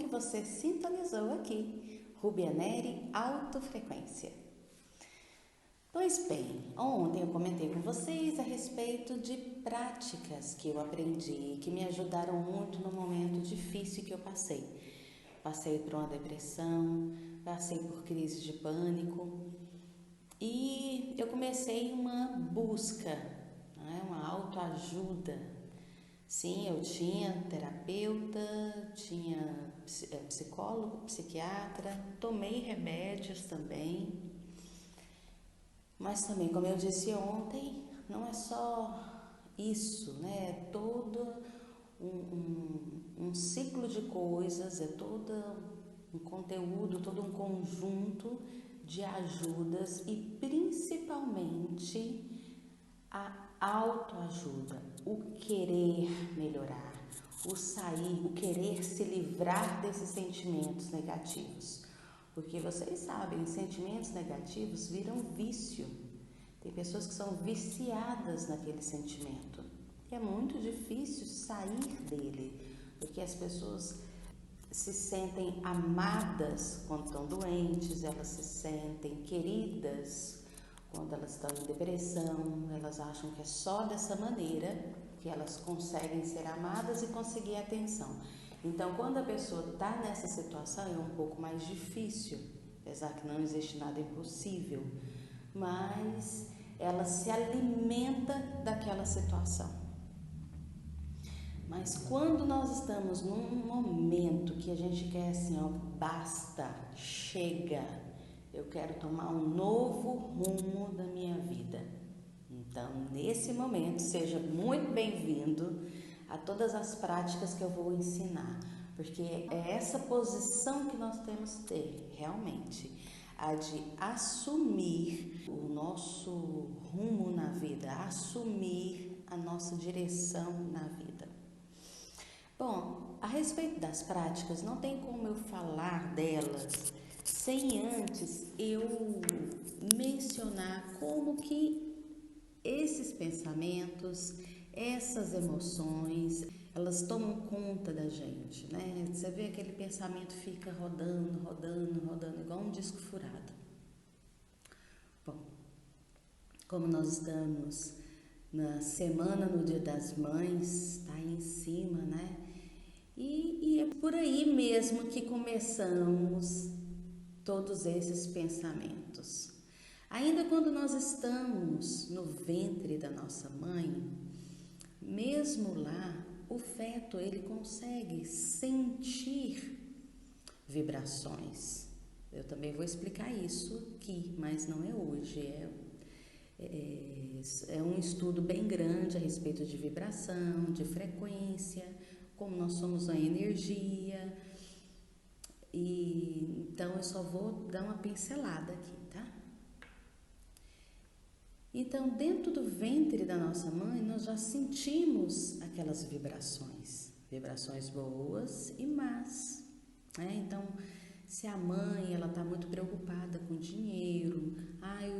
que você sintonizou aqui, Rúbia Neri, Autofrequência. Pois bem, ontem eu comentei com vocês a respeito de práticas que eu aprendi, que me ajudaram muito no momento difícil que eu passei. Passei por uma depressão, passei por crise de pânico e eu comecei uma busca, uma autoajuda. Sim, eu tinha terapeuta, tinha psicólogo, psiquiatra, tomei remédios também. Mas também, como eu disse ontem, não é só isso, né? É todo um ciclo de coisas, é todo um conteúdo, todo um conjunto de ajudas e principalmente a autoajuda, o querer melhorar, o sair, o querer se livrar desses sentimentos negativos. Porque vocês sabem, sentimentos negativos viram vício. Tem pessoas que são viciadas naquele sentimento. E é muito difícil sair dele, porque as pessoas se sentem amadas quando estão doentes, elas se sentem queridas quando elas estão em depressão, elas acham que é só dessa maneira que elas conseguem ser amadas e conseguir atenção. Então, quando a pessoa está nessa situação, é um pouco mais difícil, apesar que não existe nada impossível, mas ela se alimenta daquela situação. Mas quando nós estamos num momento que a gente quer assim, basta, chega, eu quero tomar um novo rumo da minha vida. Então, nesse momento, seja muito bem-vindo a todas as práticas que eu vou ensinar, porque é essa posição que nós temos que ter, realmente, a de assumir o nosso rumo na vida, assumir a nossa direção na vida. Bom, a respeito das práticas, não tem como eu falar delas sem antes eu mencionar como que esses pensamentos, essas emoções, elas tomam conta da gente, né? Você vê aquele pensamento fica rodando, igual um disco furado. Bom, como nós estamos na semana no Dia das Mães, tá aí em cima, né? E é por aí mesmo que começamos todos esses pensamentos. Ainda quando nós estamos no ventre da nossa mãe, mesmo lá, o feto ele consegue sentir vibrações. Eu também vou explicar isso aqui, mas não é hoje. É um estudo bem grande a respeito de vibração, de frequência, como nós somos a energia. E então eu só vou dar uma pincelada aqui, tá? Então, dentro do ventre da nossa mãe, nós já sentimos aquelas vibrações boas e más, né? Então, se a mãe ela está muito preocupada com dinheiro,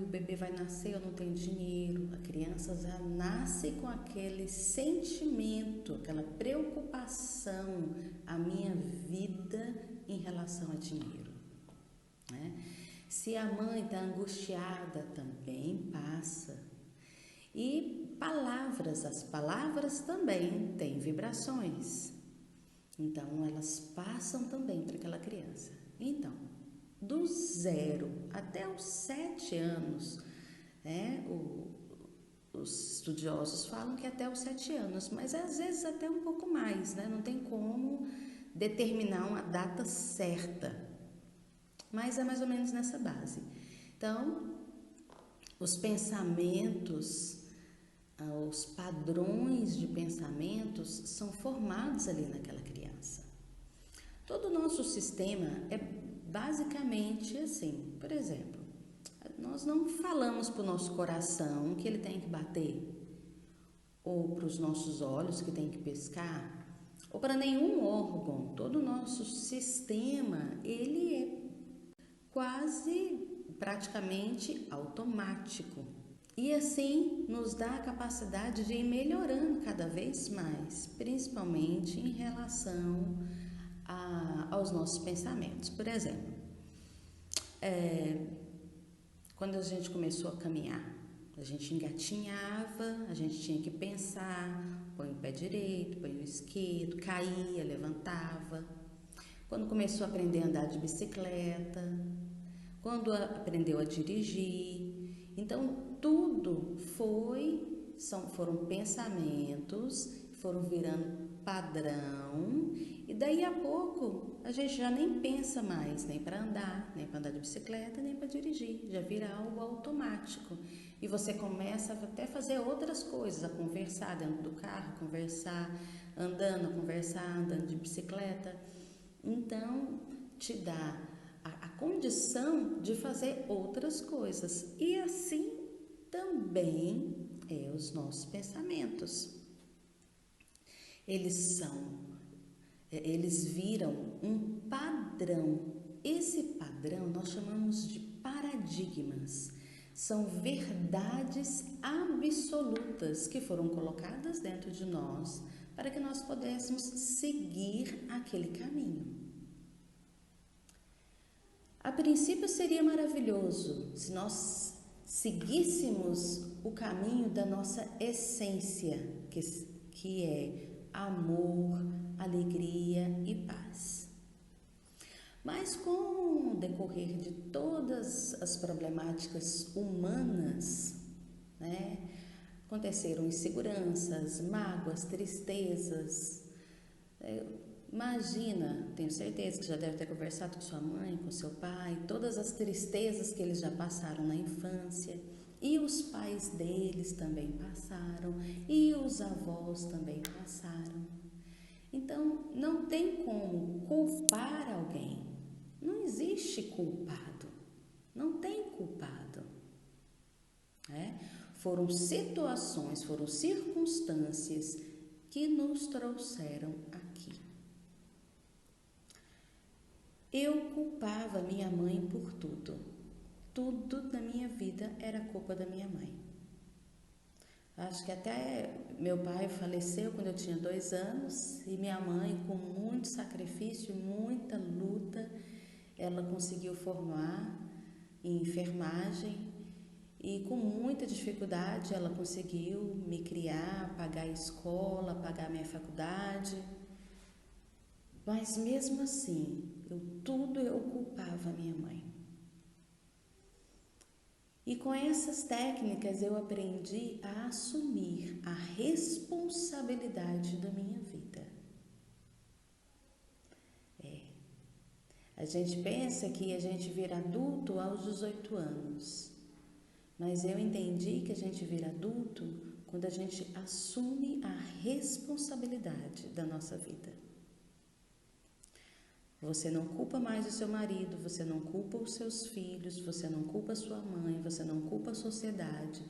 o bebê vai nascer, eu não tenho dinheiro, a criança já nasce com aquele sentimento, aquela preocupação, a minha vida em relação a dinheiro, né? Se a mãe está angustiada, também passa. E as palavras também têm vibrações. Então, elas passam também para aquela criança. Então, do 0 até os 7 anos, né, os estudiosos falam que até os 7 anos, mas às vezes até um pouco mais, né? Não tem como determinar uma data certa, mas é mais ou menos nessa base. Então, os pensamentos, os padrões de pensamentos são formados ali naquela criança. Todo o nosso sistema é basicamente assim. Por exemplo, nós não falamos para o nosso coração que ele tem que bater, ou para os nossos olhos que tem que piscar, ou para nenhum órgão. Todo o nosso sistema, ele é praticamente automático. E assim nos dá a capacidade de ir melhorando cada vez mais, principalmente em relação aos aos nossos pensamentos. Por exemplo, quando a gente começou a caminhar, a gente engatinhava, a gente tinha que pensar, põe o pé direito, põe o esquerdo, caía, levantava. Quando começou a aprender a andar de bicicleta, quando aprendeu a dirigir. Então, tudo foram pensamentos, foram virando padrão, e daí a pouco a gente já nem pensa mais, nem para andar de bicicleta, nem para dirigir, já vira algo automático. E você começa até a fazer outras coisas, a conversar dentro do carro, conversar andando de bicicleta. Então, te dá a condição de fazer outras coisas. E assim também os nossos pensamentos. Eles viram um padrão. Esse padrão nós chamamos de paradigmas. São verdades absolutas que foram colocadas dentro de nós para que nós pudéssemos seguir aquele caminho. A princípio seria maravilhoso se nós seguíssemos o caminho da nossa essência, que é amor, alegria e paz. Mas com o decorrer de todas as problemáticas humanas, aconteceram inseguranças, mágoas, tristezas. Imagina, tenho certeza que já deve ter conversado com sua mãe, com seu pai, todas as tristezas que eles já passaram na infância, e os pais deles também passaram, e os avós também passaram. Então, não tem como culpar alguém. Não existe culpado. Não tem culpado. Foram situações, foram circunstâncias que nos trouxeram aqui. Eu culpava minha mãe por tudo. Tudo na minha vida era culpa da minha mãe. Acho que até meu pai faleceu quando eu tinha 2 anos e minha mãe, com muito sacrifício, muita luta, ela conseguiu formar em enfermagem e com muita dificuldade ela conseguiu me criar, pagar a escola, pagar a minha faculdade. Mas mesmo assim, eu culpava a minha mãe. E com essas técnicas eu aprendi a assumir a responsabilidade da minha vida. A gente pensa que a gente vira adulto aos 18 anos, mas eu entendi que a gente vira adulto quando a gente assume a responsabilidade da nossa vida. Você não culpa mais o seu marido, você não culpa os seus filhos, você não culpa a sua mãe, você não culpa a sociedade,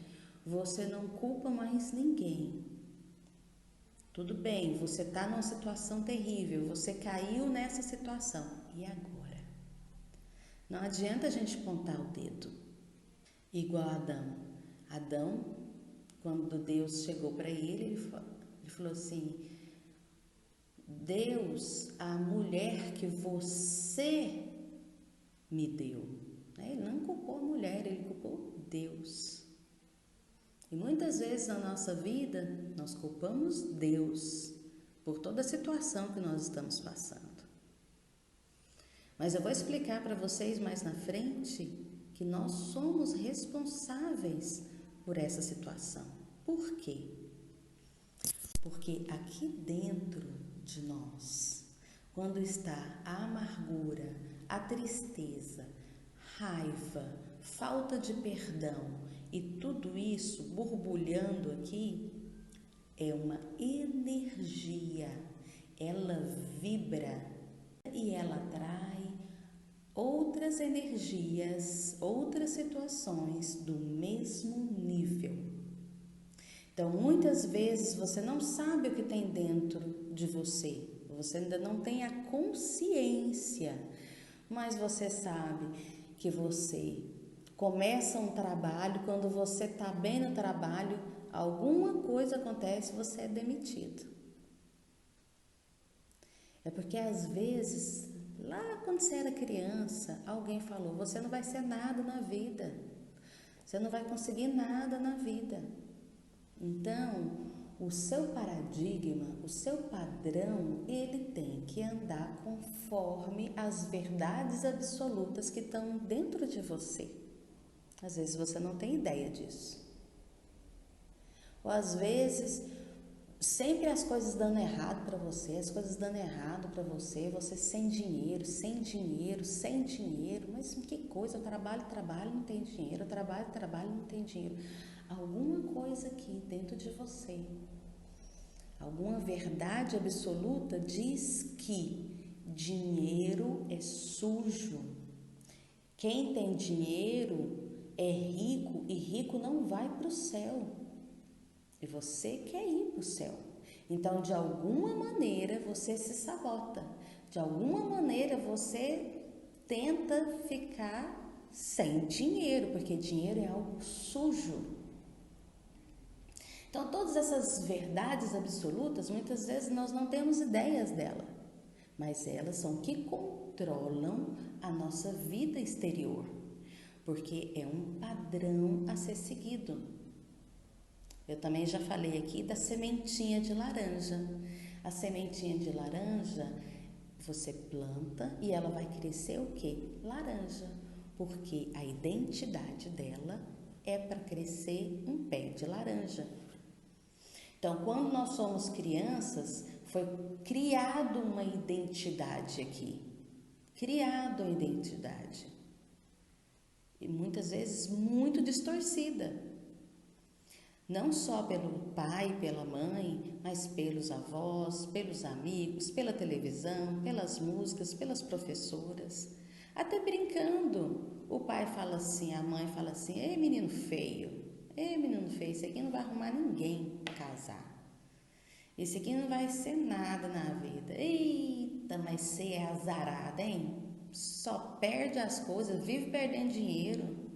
você não culpa mais ninguém. Tudo bem, você está numa situação terrível, você caiu nessa situação. E agora? Não adianta a gente apontar o dedo. Igual a Adão. Adão, quando Deus chegou para ele falou assim: Deus, a mulher que você me deu. Ele não culpou a mulher, ele culpou Deus. E muitas vezes na nossa vida, nós culpamos Deus por toda a situação que nós estamos passando. Mas eu vou explicar para vocês mais na frente que nós somos responsáveis por essa situação. Por quê? Porque aqui dentro de nós, quando está a amargura, a tristeza, raiva, falta de perdão e tudo isso borbulhando aqui, é uma energia, ela vibra e ela atrai outras energias, outras situações do mesmo nível. Então, muitas vezes você não sabe o que tem dentro de você, você ainda não tem a consciência, mas você sabe que você começa um trabalho, quando você está bem no trabalho, alguma coisa acontece e você é demitido. É porque às vezes, Lá quando você era criança, alguém falou: você não vai ser nada na vida, você não vai conseguir nada na vida. Então, o seu paradigma, o seu padrão, ele tem que andar conforme as verdades absolutas que estão dentro de você. Às vezes você não tem ideia disso. Ou às vezes, sempre as coisas dando errado para você, as coisas dando errado para você, você sem dinheiro, sem dinheiro, sem dinheiro. Mas que coisa, eu trabalho, não tem dinheiro, eu trabalho, não tem dinheiro. Alguma coisa aqui dentro de você, alguma verdade absoluta diz que dinheiro é sujo. Quem tem dinheiro é rico e rico não vai para o céu. E você quer ir para o céu. Então, de alguma maneira, você se sabota. De alguma maneira, você tenta ficar sem dinheiro, porque dinheiro é algo sujo. Então, todas essas verdades absolutas, muitas vezes nós não temos ideias dela, mas elas são que controlam a nossa vida exterior, porque é um padrão a ser seguido. Eu também já falei aqui da sementinha de laranja. A sementinha de laranja, você planta e ela vai crescer o quê? Laranja, porque a identidade dela é para crescer um pé de laranja. Então, quando nós somos crianças, foi criado uma identidade aqui. Criado uma identidade. E muitas vezes muito distorcida. Não só pelo pai, pela mãe, mas pelos avós, pelos amigos, pela televisão, pelas músicas, pelas professoras. Até brincando, o pai fala assim, a mãe fala assim: ei menino feio, esse aqui não vai arrumar ninguém para casar. Esse aqui não vai ser nada na vida. Eita, mas você é azarada, hein? Só perde as coisas, vive perdendo dinheiro.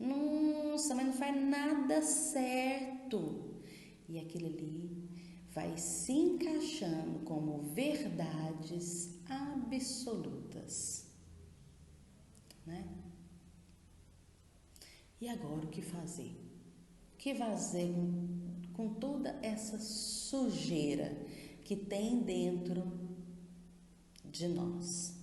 Nossa, mas não faz nada certo. E aquilo ali vai se encaixando como verdades absolutas, né? E agora o que fazer? O que fazer com toda essa sujeira que tem dentro de nós?